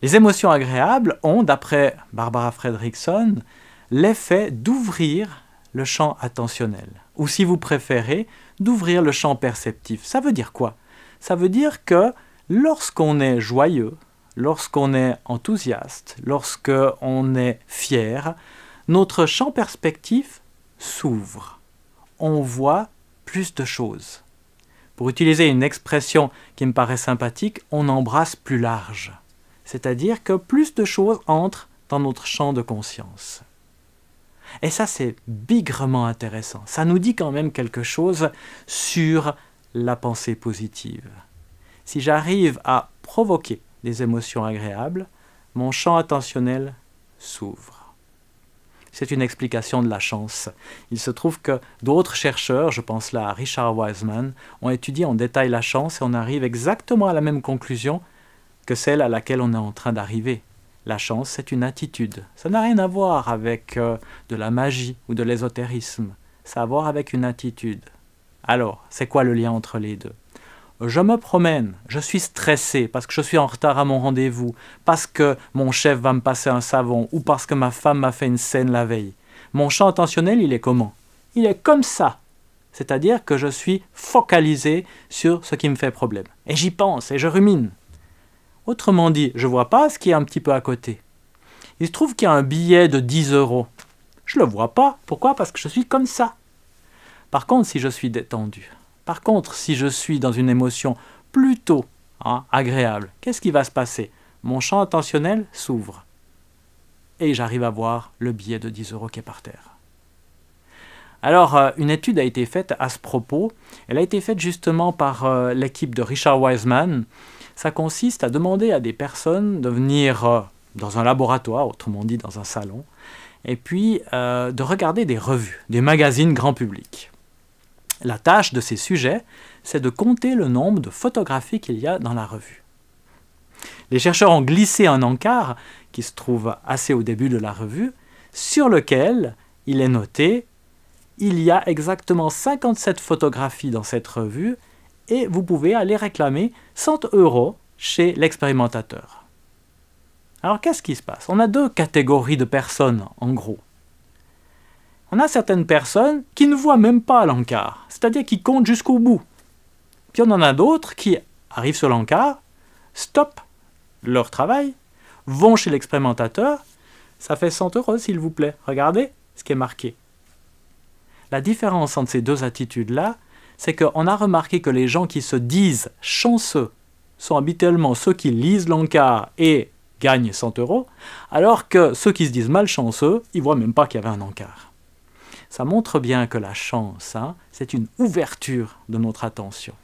Les émotions agréables ont, d'après Barbara Fredrickson, l'effet d'ouvrir le champ attentionnel, ou si vous préférez, d'ouvrir le champ perceptif. Ça veut dire quoi? Ça veut dire que lorsqu'on est joyeux, lorsqu'on est enthousiaste, lorsqu'on est fier, notre champ perspectif s'ouvre. On voit plus de choses. Pour utiliser une expression qui me paraît sympathique, on embrasse plus large. C'est-à-dire que plus de choses entrent dans notre champ de conscience. Et ça, c'est bigrement intéressant. Ça nous dit quand même quelque chose sur la pensée positive. Si j'arrive à provoquer des émotions agréables, mon champ attentionnel s'ouvre. C'est une explication de la chance. Il se trouve que d'autres chercheurs, je pense là à Richard Wiseman, ont étudié en détail la chance et on arrive exactement à la même conclusion que celle à laquelle on est en train d'arriver. La chance, c'est une attitude. Ça n'a rien à voir avec de la magie ou de l'ésotérisme. Ça a à voir avec une attitude. Alors, c'est quoi le lien entre les deux? Je me promène, je suis stressé parce que je suis en retard à mon rendez-vous, parce que mon chef va me passer un savon ou parce que ma femme m'a fait une scène la veille. Mon champ attentionnel, il est comment? Il est comme ça. C'est-à-dire que je suis focalisé sur ce qui me fait problème. Et j'y pense et je rumine. Autrement dit, je ne vois pas ce qui est un petit peu à côté. Il se trouve qu'il y a un billet de 10 €. Je ne le vois pas. Pourquoi? Parce que je suis comme ça. Par contre, si je suis détendu, par contre, si je suis dans une émotion plutôt agréable, qu'est-ce qui va se passer? Mon champ attentionnel s'ouvre. Et j'arrive à voir le billet de 10 € qui est par terre. Alors, une étude a été faite à ce propos. Elle a été faite justement par l'équipe de Richard Wiseman. Ça consiste à demander à des personnes de venir dans un laboratoire, autrement dit dans un salon, et puis de regarder des revues, des magazines grand public. La tâche de ces sujets, c'est de compter le nombre de photographies qu'il y a dans la revue. Les chercheurs ont glissé un encart, qui se trouve assez au début de la revue, sur lequel il est noté « Il y a exactement 57 photographies dans cette revue et vous pouvez aller réclamer 100 € chez l'expérimentateur. » Alors qu'est-ce qui se passe? On a deux catégories de personnes, en gros. On a certaines personnes qui ne voient même pas l'encart, c'est-à-dire qui comptent jusqu'au bout. Puis on en a d'autres qui arrivent sur l'encart, stoppent leur travail, vont chez l'expérimentateur, ça fait 100 € s'il vous plaît, regardez ce qui est marqué. La différence entre ces deux attitudes-là, c'est qu'on a remarqué que les gens qui se disent chanceux sont habituellement ceux qui lisent l'encart et gagnent 100 €, alors que ceux qui se disent malchanceux, ils ne voient même pas qu'il y avait un encart. Ça montre bien que la chance, c'est une ouverture de notre attention.